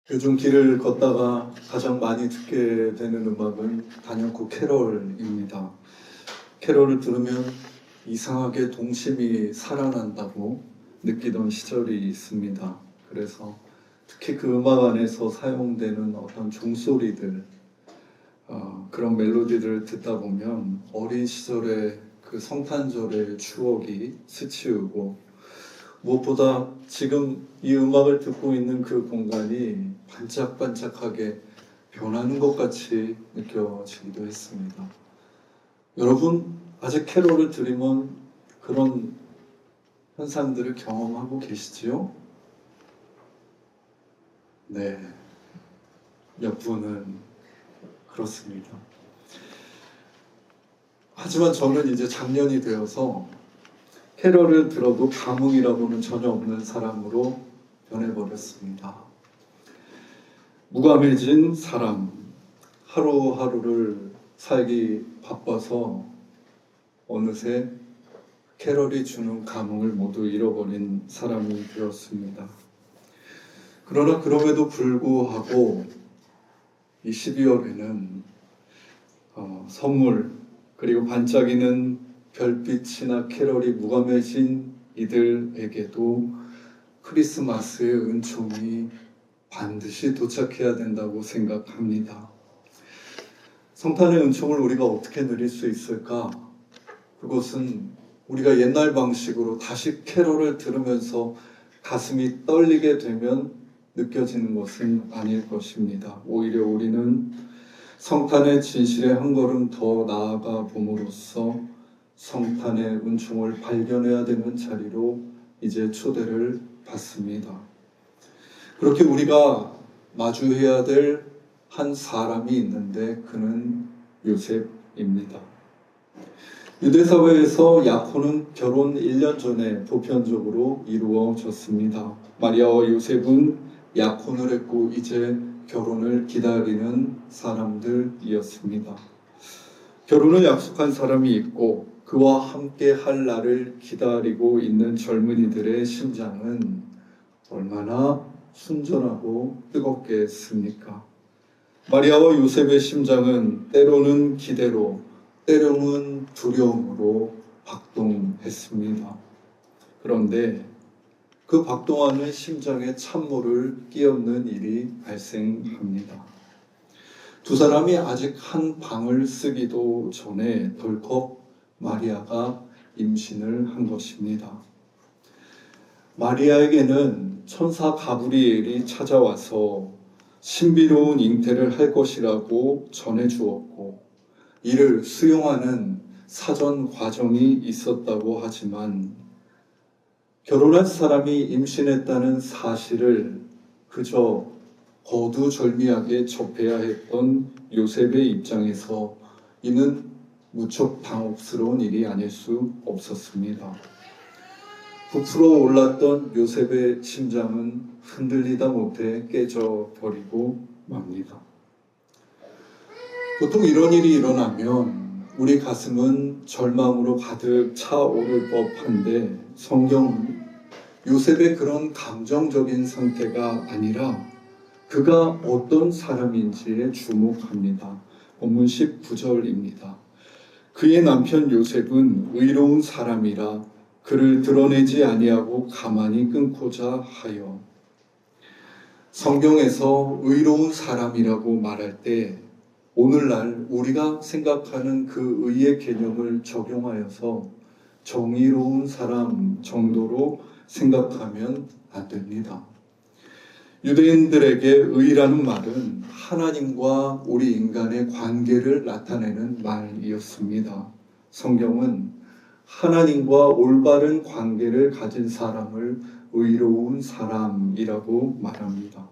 요즘 길을 걷다가 가장 많이 듣게 되는 음악은 단연코 캐럴입니다. 캐럴을 들으면 이상하게 동심이 살아난다고 느끼던 시절이 있습니다. 그래서 특히 그 음악 안에서 사용되는 어떤 종소리들, 그런 멜로디들을 듣다 보면 어린 시절의 그 성탄절의 추억이 스치우고, 무엇보다 지금 이 음악을 듣고 있는 그 공간이 반짝반짝하게 변하는 것 같이 느껴지기도 했습니다. 여러분, 아직 캐롤을 들으면 그런 현상들을 경험하고 계시지요? 네, 몇 분은 그렇습니다. 하지만 저는 이제 작년이 되어서 캐럴을 들어도 감흥이라고는 전혀 없는 사람으로 변해버렸습니다. 무감해진 사람, 하루하루를 살기 바빠서 어느새 캐럴이 주는 감흥을 모두 잃어버린 사람이 되었습니다. 그러나 그럼에도 불구하고 이 12월에는 선물, 그리고 반짝이는 별빛이나 캐럴이 무감해진 이들에게도 크리스마스의 은총이 반드시 도착해야 된다고 생각합니다. 성탄의 은총을 우리가 어떻게 누릴 수 있을까? 그것은 우리가 옛날 방식으로 다시 캐럴을 들으면서 가슴이 떨리게 되면 느껴지는 것은 아닐 것입니다. 오히려 우리는 성탄의 진실에 한 걸음 더 나아가 봄으로써 성탄의 은총을 발견해야 되는 자리로 이제 초대를 받습니다. 그렇게 우리가 마주해야 될 한 사람이 있는데 그는 요셉입니다. 유대사회에서 약혼은 결혼 1년 전에 보편적으로 이루어졌습니다. 마리아와 요셉은 약혼을 했고 이제 결혼을 기다리는 사람들이었습니다. 결혼을 약속한 사람이 있고 그와 함께 할 날을 기다리고 있는 젊은이들의 심장은 얼마나 순전하고 뜨겁겠습니까? 마리아와 요셉의 심장은 때로는 기대로, 때로는 두려움으로 박동했습니다. 그런데 그 박동하는 심장에 찬물을 끼얹는 일이 발생합니다. 두 사람이 아직 한 방을 쓰기도 전에 덜컥 마리아가 임신을 한 것입니다. 마리아에게는 천사 가브리엘이 찾아와서 신비로운 잉태를 할 것이라고 전해주었고 이를 수용하는 사전 과정이 있었다고 하지만 결혼할 사람이 임신했다는 사실을 그저 거두절미하게 접해야 했던 요셉의 입장에서 이는 무척 당혹스러운 일이 아닐 수 없었습니다. 부풀어 올랐던 요셉의 심장은 흔들리다 못해 깨져버리고 맙니다. 보통 이런 일이 일어나면 우리 가슴은 절망으로 가득 차오를 법한데 성경은 요셉의 그런 감정적인 상태가 아니라 그가 어떤 사람인지에 주목합니다. 본문 19절입니다. 그의 남편 요셉은 의로운 사람이라 그를 드러내지 아니하고 가만히 끊고자 하여. 성경에서 의로운 사람이라고 말할 때 오늘날 우리가 생각하는 그 의의 개념을 적용하여서 정의로운 사람 정도로 생각하면 안 됩니다. 유대인들에게 의라는 말은 하나님과 우리 인간의 관계를 나타내는 말이었습니다. 성경은 하나님과 올바른 관계를 가진 사람을 의로운 사람이라고 말합니다.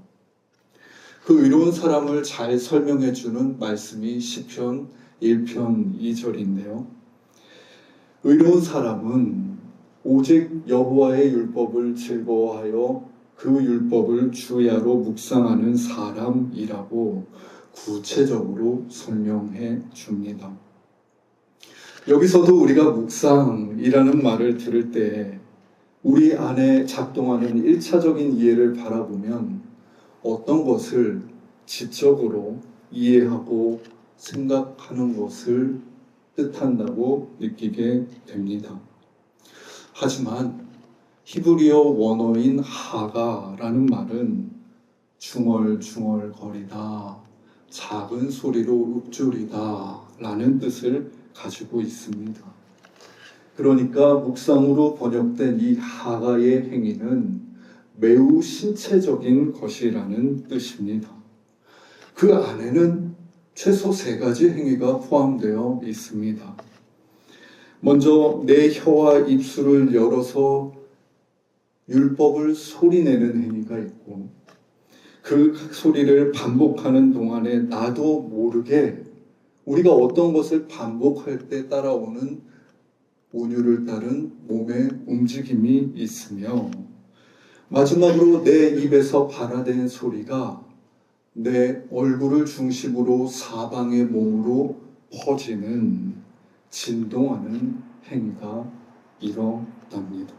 그 의로운 사람을 잘 설명해 주는 말씀이 시편 1편 2절인데요. 의로운 사람은 오직 여호와의 율법을 즐거워하여 그 율법을 주야로 묵상하는 사람이라고 구체적으로 설명해 줍니다. 여기서도 우리가 묵상이라는 말을 들을 때 우리 안에 작동하는 1차적인 이해를 바라보면 어떤 것을 지적으로 이해하고 생각하는 것을 뜻한다고 느끼게 됩니다. 하지만 히브리어 원어인 하가라는 말은 중얼중얼거리다, 작은 소리로 읊조리다 라는 뜻을 가지고 있습니다. 그러니까 묵상으로 번역된 이 하가의 행위는 매우 신체적인 것이라는 뜻입니다. 그 안에는 최소 3가지 행위가 포함되어 있습니다. 먼저 내 혀와 입술을 열어서 율법을 소리내는 행위가 있고, 그 소리를 반복하는 동안에 나도 모르게 우리가 어떤 것을 반복할 때 따라오는 운율을 따른 몸의 움직임이 있으며, 마지막으로 내 입에서 발화된 소리가 내 얼굴을 중심으로 사방의 몸으로 퍼지는, 진동하는 행위가 일어납니다.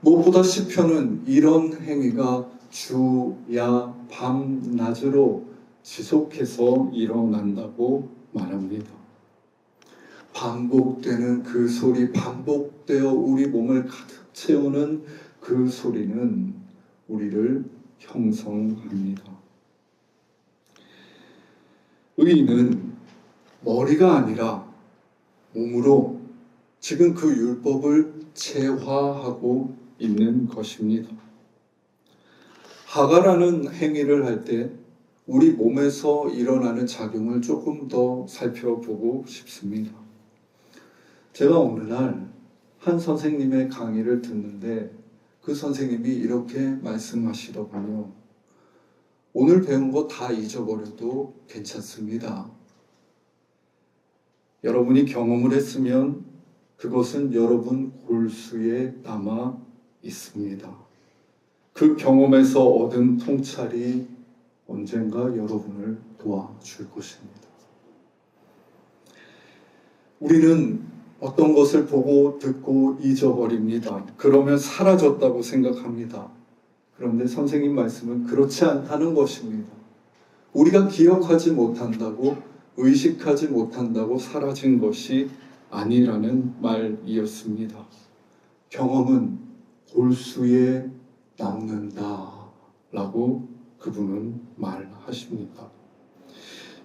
무엇보다 시편은 이런 행위가 주, 야, 밤, 낮으로 지속해서 일어난다고 말합니다. 반복되는 그 소리, 반복되어 우리 몸을 가득 채우는 그 소리는 우리를 형성합니다. 의인은 머리가 아니라 몸으로 지금 그 율법을 체화하고 있는 것입니다. 하가라는 행위를 할 때 우리 몸에서 일어나는 작용을 조금 더 살펴보고 싶습니다. 제가 어느 날 한 선생님의 강의를 듣는데 그 선생님이 이렇게 말씀하시더군요. 오늘 배운 거 다 잊어버려도 괜찮습니다. 여러분이 경험을 했으면 그것은 여러분 골수에 남아 있습니다. 그 경험에서 얻은 통찰이 언젠가 여러분을 도와줄 것입니다. 우리는 어떤 것을 보고 듣고 잊어버립니다. 그러면 사라졌다고 생각합니다. 그런데 선생님 말씀은 그렇지 않다는 것입니다. 우리가 기억하지 못한다고, 의식하지 못한다고 사라진 것이 아니라는 말이었습니다. 경험은 골수에 남는다 라고 그분은 말하십니다.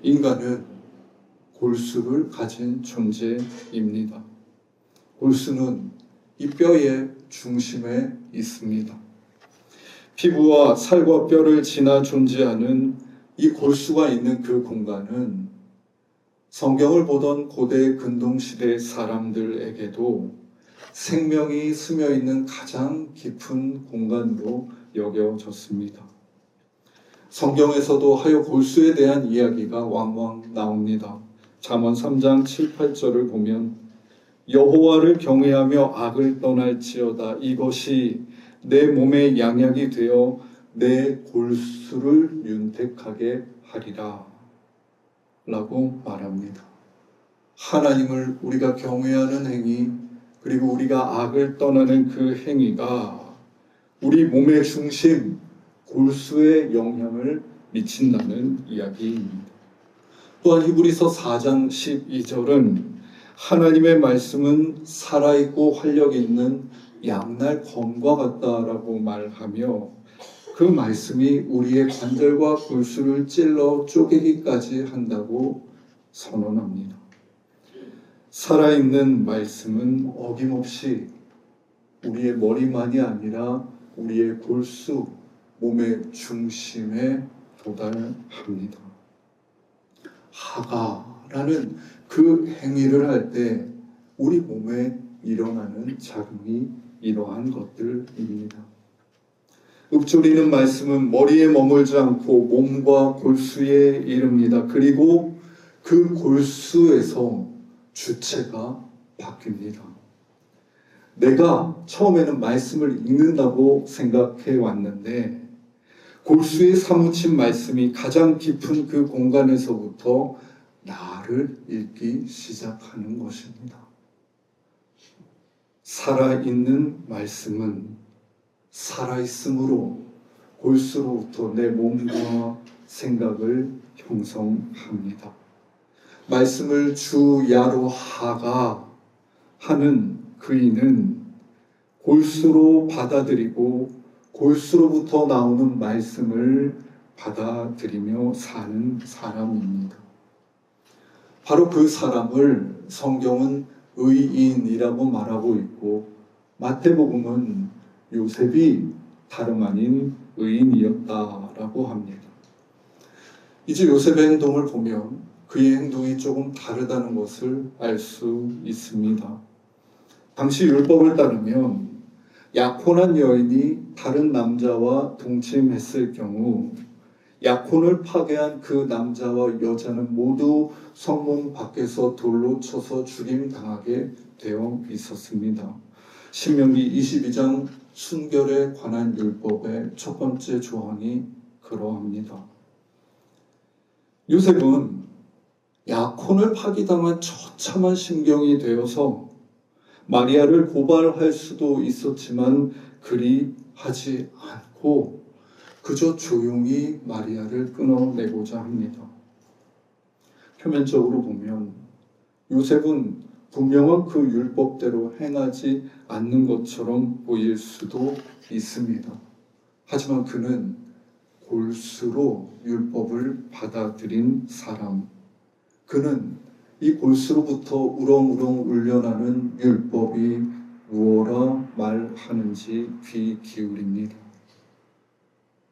인간은 골수를 가진 존재입니다. 골수는 이 뼈의 중심에 있습니다. 피부와 살과 뼈를 지나 존재하는 이 골수가 있는 그 공간은 성경을 보던 고대 근동시대 사람들에게도 생명이 스며 있는 가장 깊은 공간으로 여겨졌습니다. 성경에서도 하여 골수에 대한 이야기가 왕왕 나옵니다. 잠언 3장 7, 8절을 보면 여호와를 경외하며 악을 떠날지어다. 이것이 내 몸의 양약이 되어 내 골수를 윤택하게 하리라 라고 말합니다. 하나님을 우리가 경외하는 행위, 그리고 우리가 악을 떠나는 그 행위가 우리 몸의 중심, 골수에 영향을 미친다는 이야기입니다. 또한 히브리서 4장 12절은 하나님의 말씀은 살아있고 활력 있는 양날 검과 같다라고 말하며 그 말씀이 우리의 관절과 골수를 찔러 쪼개기까지 한다고 선언합니다. 살아있는 말씀은 어김없이 우리의 머리만이 아니라 우리의 골수, 몸의 중심에 도달합니다. 하가라는 그 행위를 할 때 우리 몸에 일어나는 작용이 이러한 것들입니다. 읊조리는 말씀은 머리에 머물지 않고 몸과 골수에 이릅니다. 그리고 그 골수에서 주체가 바뀝니다. 내가 처음에는 말씀을 읽는다고 생각해 왔는데 골수에 사무친 말씀이 가장 깊은 그 공간에서부터 나를 읽기 시작하는 것입니다. 살아있는 말씀은 살아있음으로 골수로부터 내 몸과 생각을 형성합니다. 말씀을 주야로 하가 하는 그이는 골수로 받아들이고 골수로부터 나오는 말씀을 받아들이며 사는 사람입니다. 바로 그 사람을 성경은 의인이라고 말하고 있고 마태복음은 요셉이 다름 아닌 의인이었다라고 합니다. 이제 요셉의 행동을 보면 그의 행동이 조금 다르다는 것을 알 수 있습니다. 당시 율법을 따르면 약혼한 여인이 다른 남자와 동침했을 경우 약혼을 파괴한 그 남자와 여자는 모두 성문 밖에서 돌로 쳐서 죽임당하게 되어 있었습니다. 신명기 22장 순결에 관한 율법의 첫 번째 조항이 그러합니다. 요셉은 약혼을 파기당한 처참한 심경이 되어서 마리아를 고발할 수도 있었지만 그리 하지 않고 그저 조용히 마리아를 끊어내고자 합니다. 표면적으로 보면 요셉은 분명한 그 율법대로 행하지 않는 것처럼 보일 수도 있습니다. 하지만 그는 골수로 율법을 받아들인 사람, 그는 이 골수로부터 우렁우렁 울려나는 율법이 무엇라 말하는지 귀 기울입니다.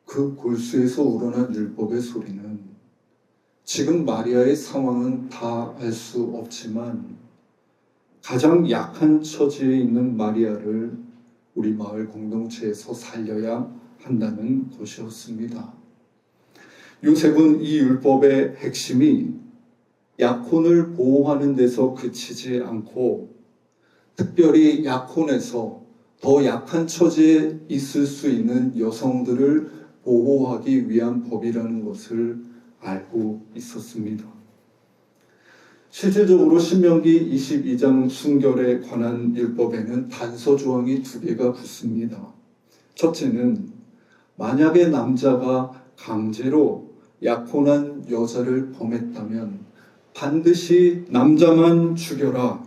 그 골수에서 우러난 율법의 소리는 지금 마리아의 상황은 다 알 수 없지만 가장 약한 처지에 있는 마리아를 우리 마을 공동체에서 살려야 한다는 것이었습니다. 요셉은 이 율법의 핵심이 약혼을 보호하는 데서 그치지 않고 특별히 약혼에서 더 약한 처지에 있을 수 있는 여성들을 보호하기 위한 법이라는 것을 알고 있었습니다. 실질적으로 신명기 22장 순결에 관한 율법에는 단서 조항이 2개가 붙습니다. 첫째는 만약에 남자가 강제로 약혼한 여자를 범했다면 반드시 남자만 죽여라.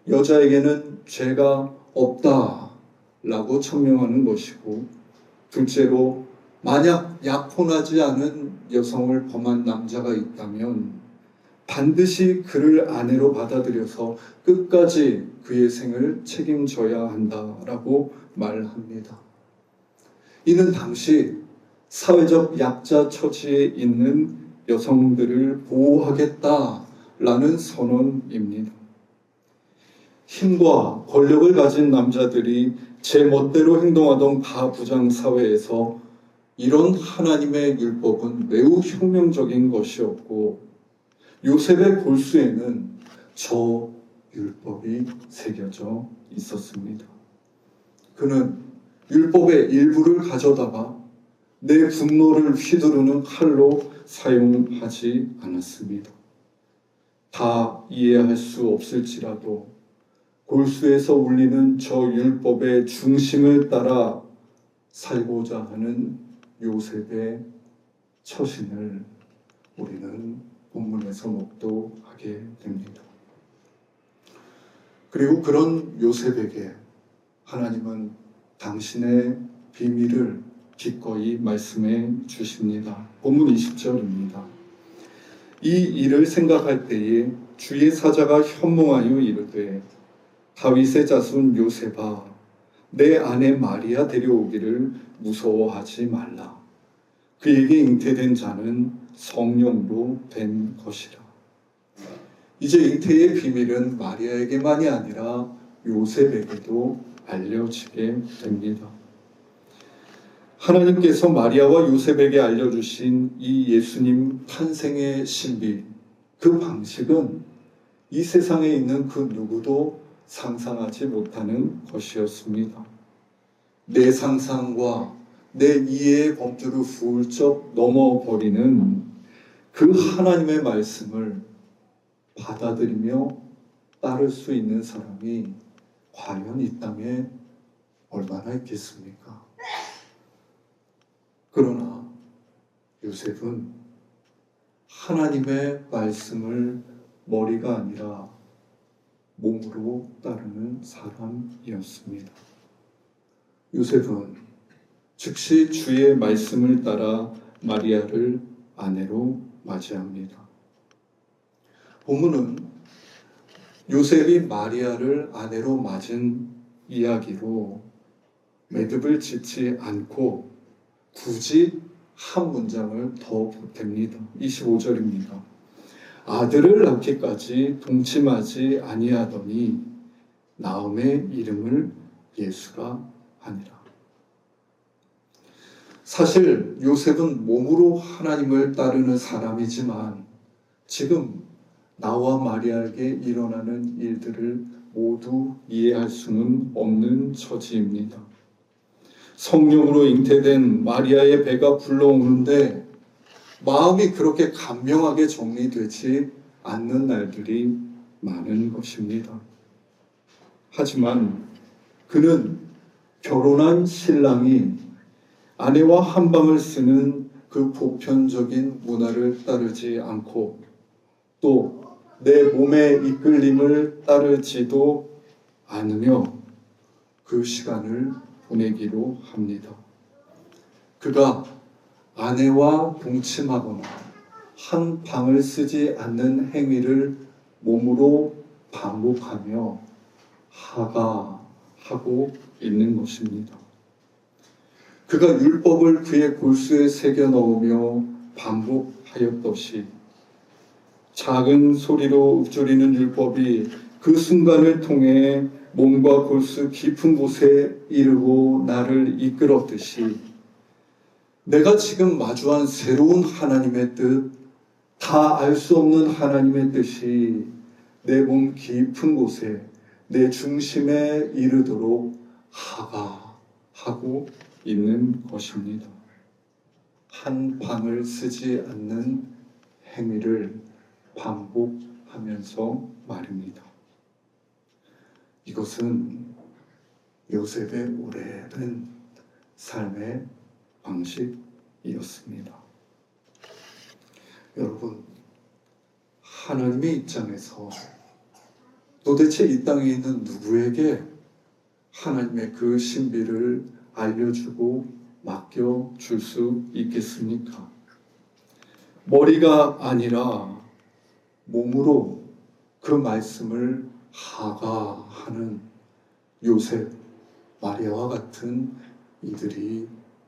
여자에게는 죄가 없다라고 천명하는 것이고, 둘째로 만약 약혼하지 않은 여성을 범한 남자가 있다면 반드시 그를 아내로 받아들여서 끝까지 그의 생을 책임져야 한다라고 말합니다. 이는 당시 사회적 약자 처지에 있는 여성들을 보호하겠다라는 선언입니다. 힘과 권력을 가진 남자들이 제 멋대로 행동하던 가부장 사회에서 이런 하나님의 율법은 매우 혁명적인 것이었고 요셉의 골수에는 저 율법이 새겨져 있었습니다. 그는 율법의 일부를 가져다가 내 분노를 휘두르는 칼로 사용하지 않았습니다. 다 이해할 수 없을지라도 골수에서 울리는 저 율법의 중심을 따라 살고자 하는 요셉의 처신을 우리는 본문에서 목도하게 됩니다. 그리고 그런 요셉에게 하나님은 당신의 비밀을 기꺼이 말씀해 주십니다. 본문 20절입니다. 이 일을 생각할 때에 주의 사자가 현몽하여 이르되 다윗의 자손 요셉아 내 아내 마리아 데려오기를 무서워하지 말라. 그에게 잉태된 자는 성령으로 된 것이라. 이제 잉태의 비밀은 마리아에게만이 아니라 요셉에게도 알려지게 됩니다. 하나님께서 마리아와 요셉에게 알려주신 이 예수님 탄생의 신비, 그 방식은 이 세상에 있는 그 누구도 상상하지 못하는 것이었습니다. 내 상상과 내 이해의 범주를 훌쩍 넘어버리는 그 하나님의 말씀을 받아들이며 따를 수 있는 사람이 과연 이 땅에 얼마나 있겠습니까? 그러나 요셉은 하나님의 말씀을 머리가 아니라 몸으로 따르는 사람이었습니다. 요셉은 즉시 주의 말씀을 따라 마리아를 아내로 맞이합니다. 본문은 요셉이 마리아를 아내로 맞은 이야기로 매듭을 짓지 않고 굳이 한 문장을 더 보탭니다. 25절입니다. 아들을 낳기까지 동침하지 아니하더니 나음의 이름을 예수라 하니라. 사실 요셉은 몸으로 하나님을 따르는 사람이지만 지금 나와 마리아에게 일어나는 일들을 모두 이해할 수는 없는 처지입니다. 성령으로 잉태된 마리아의 배가 불러오는데 마음이 그렇게 간명하게 정리되지 않는 날들이 많은 것입니다. 하지만 그는 결혼한 신랑이 아내와 한방을 쓰는 그 보편적인 문화를 따르지 않고 또 내 몸의 이끌림을 따르지도 않으며 그 시간을 보내기로 합니다. 그가 아내와 동침하거나 한 방을 쓰지 않는 행위를 몸으로 반복하며 하가하고 있는 것입니다. 그가 율법을 그의 골수에 새겨 넣으며 반복하였듯이 작은 소리로 읊조리는 율법이 그 순간을 통해 몸과 골수 깊은 곳에 이르고 나를 이끌었듯이 내가 지금 마주한 새로운 하나님의 뜻, 다 알 수 없는 하나님의 뜻이 내 몸 깊은 곳에 내 중심에 이르도록 하가하고 있는 것입니다. 한 방을 쓰지 않는 행위를 반복하면서 말입니다. 이것은 요셉의 오래된 삶의 방식이었습니다. 여러분, 하나님의 입장에서 도대체 이 땅에 있는 누구에게 하나님의 그 신비를 알려주고 맡겨줄 수 있겠습니까? 머리가 아니라 몸으로 그 말씀을 하가하는 요셉, 마리아와 같은 이들이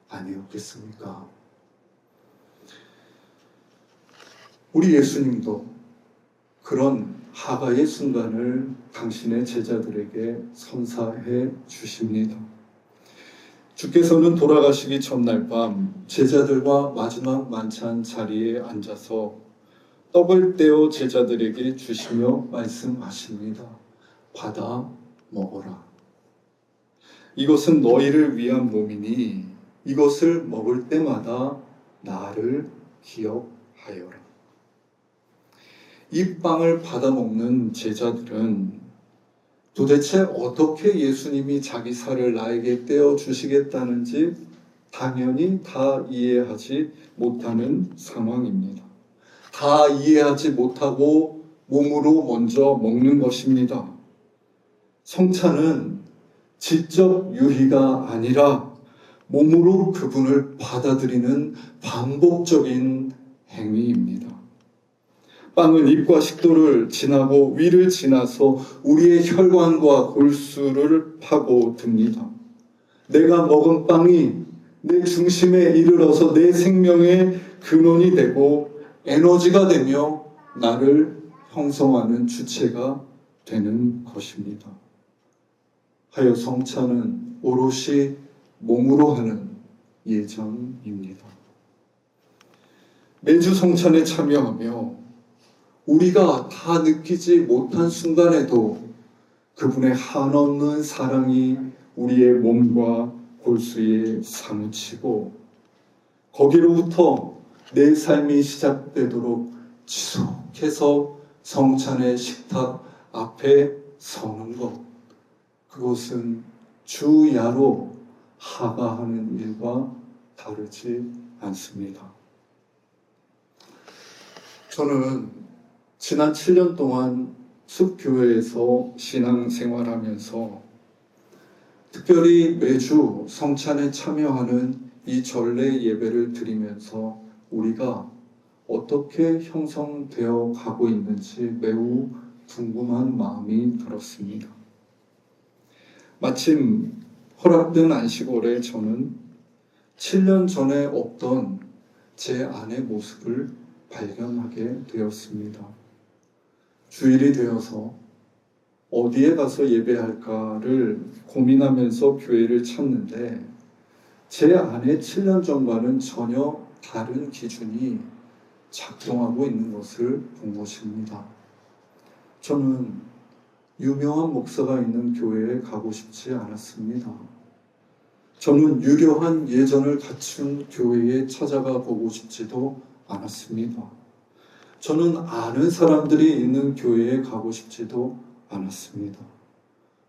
아니었겠습니까? 우리 예수님도 그런 하가의 순간을 당신의 제자들에게 선사해 주십니다. 주께서는 돌아가시기 전날 밤 제자들과 마지막 만찬 자리에 앉아서 떡을 떼어 제자들에게 주시며 말씀하십니다. 받아 먹어라. 이것은 너희를 위한 몸이니 이것을 먹을 때마다 나를 기억하여라. 이 빵을 받아 먹는 제자들은 도대체 어떻게 예수님이 자기 살을 나에게 떼어 주시겠다는지 당연히 다 이해하지 못하는 상황입니다. 다 이해하지 못하고 몸으로 먼저 먹는 것입니다. 성찬은 지적 유희가 아니라 몸으로 그분을 받아들이는 반복적인 행위입니다. 빵은 입과 식도를 지나고 위를 지나서 우리의 혈관과 골수를 파고듭니다. 내가 먹은 빵이 내 중심에 이르러서 내 생명의 근원이 되고 에너지가 되며 나를 형성하는 주체가 되는 것입니다. 하여 성찬은 오롯이 몸으로 하는 예정입니다. 매주 성찬에 참여하며 우리가 다 느끼지 못한 순간에도 그분의 한없는 사랑이 우리의 몸과 골수에 사무치고 거기로부터 내 삶이 시작되도록 지속해서 성찬의 식탁 앞에 서는 것, 그것은 주야로 하가하는 일과 다르지 않습니다. 저는 지난 7년 동안 숲교회에서 신앙생활하면서 특별히 매주 성찬에 참여하는 이 전례 예배를 드리면서 우리가 어떻게 형성되어 가고 있는지 매우 궁금한 마음이 들었습니다. 마침 허락된 안식월에 저는 7년 전에 없던 제 아내 모습을 발견하게 되었습니다. 주일이 되어서 어디에 가서 예배할까를 고민하면서 교회를 찾는데 제 아내 7년 전과는 전혀 다른 기준이 작동하고 있는 것을 본 것입니다. 저는 유명한 목사가 있는 교회에 가고 싶지 않았습니다. 저는 유려한 예전을 갖춘 교회에 찾아가 보고 싶지도 않았습니다. 저는 아는 사람들이 있는 교회에 가고 싶지도 않았습니다.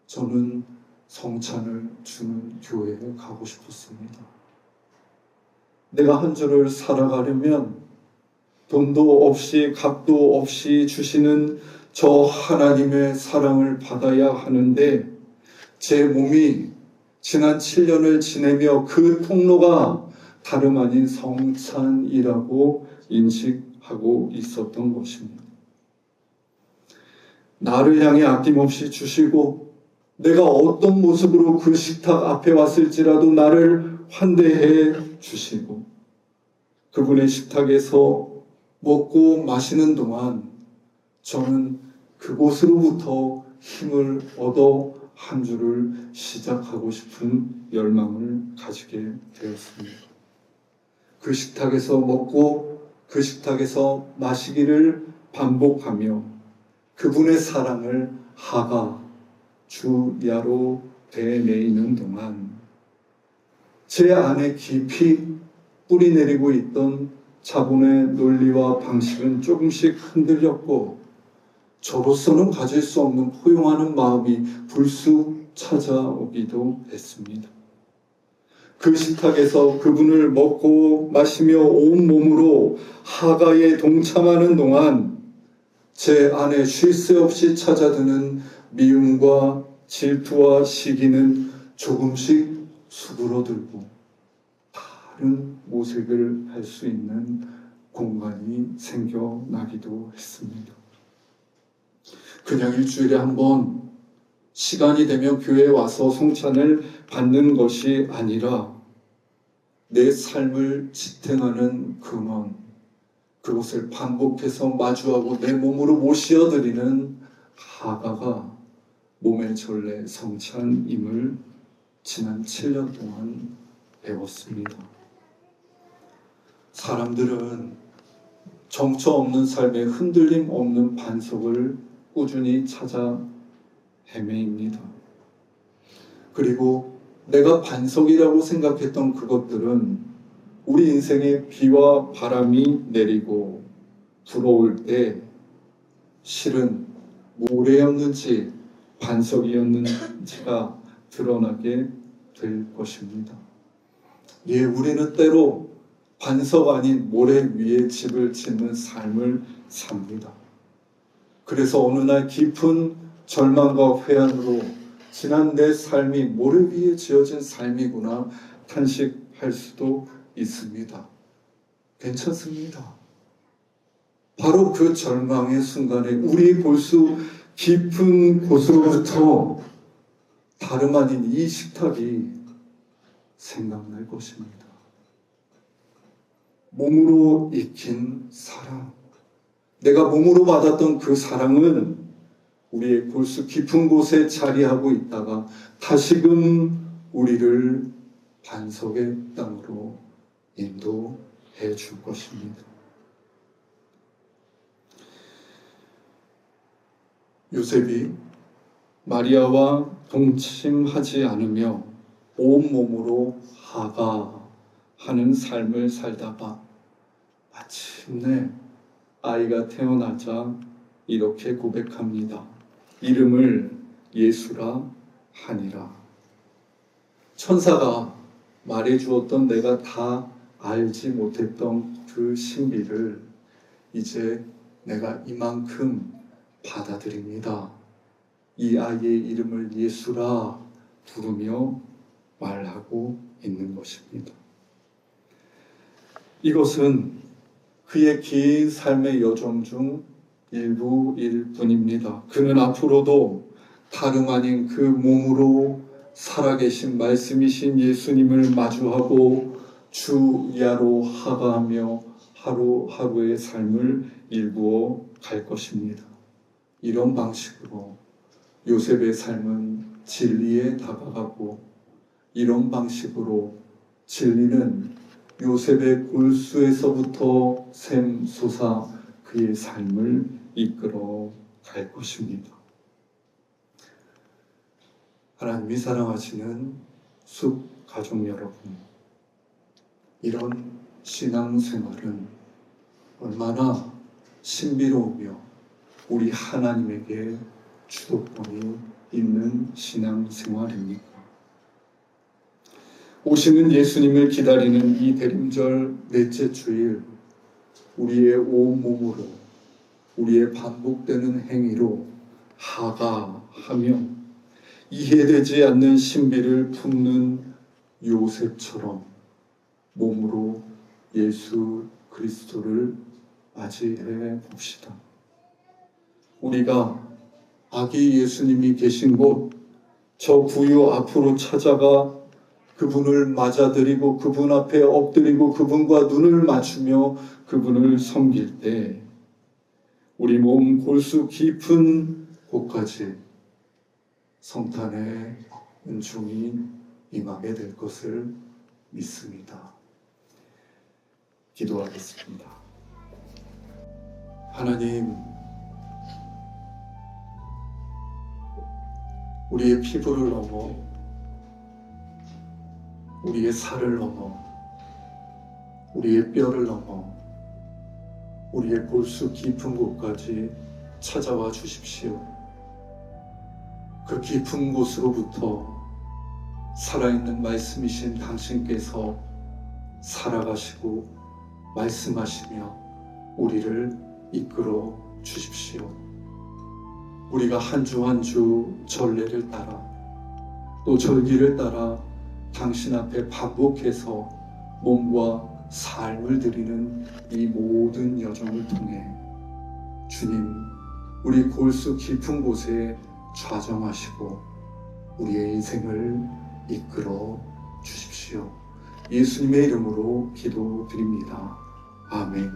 저는 성찬을 주는 교회에 가고 싶었습니다. 내가 한 주를 살아가려면 돈도 없이 값도 없이 주시는 저 하나님의 사랑을 받아야 하는데 제 몸이 지난 7년을 지내며 그 통로가 다름 아닌 성찬이라고 인식하고 있었던 것입니다. 나를 향해 아낌없이 주시고 내가 어떤 모습으로 그 식탁 앞에 왔을지라도 나를 환대해 주시고 그분의 식탁에서 먹고 마시는 동안 저는 그곳으로부터 힘을 얻어 한 주를 시작하고 싶은 열망을 가지게 되었습니다. 그 식탁에서 먹고 그 식탁에서 마시기를 반복하며 그분의 사랑을 하가 주야로 되뇌이는 동안 제 안에 깊이 뿌리내리고 있던 자본의 논리와 방식은 조금씩 흔들렸고 저로서는 가질 수 없는 포용하는 마음이 불쑥 찾아오기도 했습니다. 그 식탁에서 그분을 먹고 마시며 온몸으로 하가에 동참하는 동안 제 안에 쉴 새 없이 찾아드는 미움과 질투와 시기는 조금씩 수그러들고 다른 모색을 할 수 있는 공간이 생겨나기도 했습니다. 그냥 일주일에 한 번 시간이 되면 교회에 와서 성찬을 받는 것이 아니라 내 삶을 지탱하는 근원, 그것을 반복해서 마주하고 내 몸으로 모시어드리는 하가가 몸의 전례 성찬임을 지난 7년 동안 배웠습니다. 사람들은 정처 없는 삶에 흔들림 없는 반석을 꾸준히 찾아 헤매입니다. 그리고 내가 반석이라고 생각했던 그것들은 우리 인생에 비와 바람이 내리고 불어올 때 실은 모래였는지 반석이었는지가 드러나게 될 것입니다. 예, 우리는 때로 반석 아닌 모래 위에 집을 짓는 삶을 삽니다. 그래서 어느 날 깊은 절망과 회한으로 지난 내 삶이 모래 위에 지어진 삶이구나 탄식할 수도 있습니다. 괜찮습니다. 바로 그 절망의 순간에 우리 볼 수 깊은 곳으로부터 다름 아닌 이 식탁이 생각날 것입니다. 몸으로 익힌 사랑. 내가 몸으로 받았던 그 사랑은 우리의 볼 수 깊은 곳에 자리하고 있다가 다시금 우리를 반석의 땅으로 인도해 줄 것입니다. 요셉이 마리아와 동침하지 않으며 온몸으로 하가하는 삶을 살다가 마침내 아이가 태어나자 이렇게 고백합니다. 이름을 예수라 하니라. 천사가 말해주었던 내가 다 알지 못했던 그 신비를 이제 내가 이만큼 받아들입니다. 이 아이의 이름을 예수라 부르며 말하고 있는 것입니다. 이것은 그의 긴 삶의 여정 중 일부일 뿐입니다. 그는 앞으로도 다름 아닌 그 몸으로 살아계신 말씀이신 예수님을 마주하고 주야로 하가하며 하루하루의 삶을 일구어 갈 것입니다. 이런 방식으로 요셉의 삶은 진리에 다가가고, 이런 방식으로 진리는 요셉의 골수에서부터 샘솟아 그의 삶을 이끌어 갈 것입니다. 하나님이 사랑하시는 숲 가족 여러분, 이런 신앙생활은 얼마나 신비로우며 우리 하나님에게 주도권이 있는 신앙생활입니까? 오시는 예수님을 기다리는 이 대림절 넷째 주일, 우리의 온몸으로, 우리의 반복되는 행위로 하가하며 이해되지 않는 신비를 품는 요셉처럼 몸으로 예수 그리스도를 맞이해 봅시다. 우리가 아기 예수님이 계신 곳, 저 구유 앞으로 찾아가 그분을 맞아드리고 그분 앞에 엎드리고 그분과 눈을 맞추며 그분을 섬길 때 우리 몸 골수 깊은 곳까지 성탄의 은총이 임하게 될 것을 믿습니다. 기도하겠습니다. 하나님, 우리의 피부를 넘어, 우리의 살을 넘어, 우리의 뼈를 넘어 우리의 골수 깊은 곳까지 찾아와 주십시오. 그 깊은 곳으로부터 살아있는 말씀이신 당신께서 살아가시고 말씀하시며 우리를 이끌어 주십시오. 우리가 한 주 한 주 전례를 따라 또 절기를 따라 당신 앞에 반복해서 몸과 삶을 드리는 이 모든 여정을 통해 주님, 우리 골수 깊은 곳에 좌정하시고 우리의 인생을 이끌어 주십시오. 예수님의 이름으로 기도드립니다. 아멘.